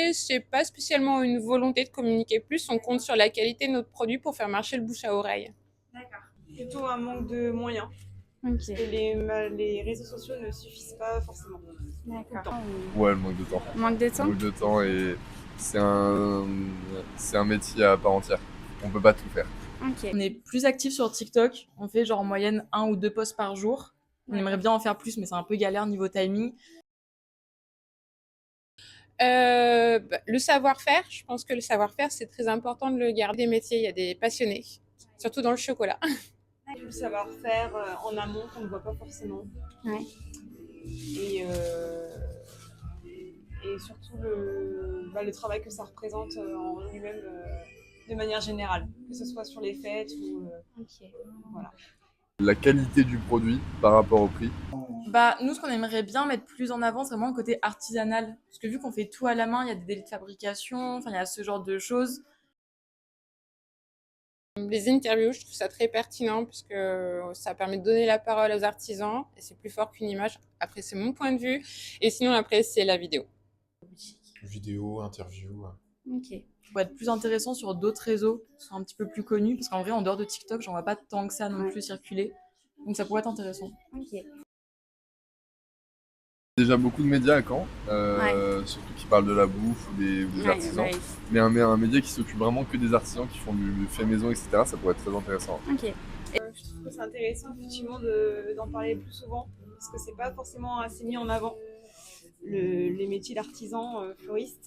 marché, c'est pas spécialement une volonté de communiquer plus, on compte sur la qualité de notre produit pour faire marcher le bouche à oreille. D'accord. Plutôt un manque de moyens. Ok. Et les réseaux sociaux ne suffisent pas forcément. D'accord. Ouais, le manque de temps. Manque de Le temps. manque de temps et c'est un, c'est un métier à part entière. On peut pas tout faire. Ok. On est plus actif sur TikTok. On fait genre en moyenne 1 ou 2 posts par jour. On aimerait bien en faire plus, mais c'est un peu galère niveau timing. Le savoir-faire, je pense que le savoir-faire, c'est très important de le garder. Des métiers, il y a des passionnés, surtout dans le chocolat. Le savoir-faire en amont qu'on ne voit pas forcément. Ouais. Et surtout le travail que ça représente en lui-même de manière générale, que ce soit sur les fêtes ou voilà. La qualité du produit par rapport au prix. Bah, nous, ce qu'on aimerait bien mettre plus en avant, c'est vraiment le côté artisanal. Parce que vu qu'on fait tout à la main, il y a des délais de fabrication, enfin, il y a ce genre de choses. Les interviews, je trouve ça très pertinent parce que ça permet de donner la parole aux artisans et c'est plus fort qu'une image. Après, c'est mon point de vue. Et sinon, après, c'est la vidéo. Vidéo, interview. Ok. Pour être plus intéressant sur d'autres réseaux qui sont un petit peu plus connus. Parce qu'en vrai, en dehors de TikTok, j'en vois pas tant que ça non plus circuler. Donc ça pourrait être intéressant. Ok. Déjà beaucoup de médias à Caen, surtout qui parlent de la bouffe ou des artisans. Ouais. Mais un média qui s'occupe vraiment que des artisans qui font du fait maison, etc., ça pourrait être très intéressant. Ok. Je trouve que c'est intéressant effectivement d'en parler plus souvent parce que c'est pas forcément assez mis en avant les métiers d'artisan fleuristes.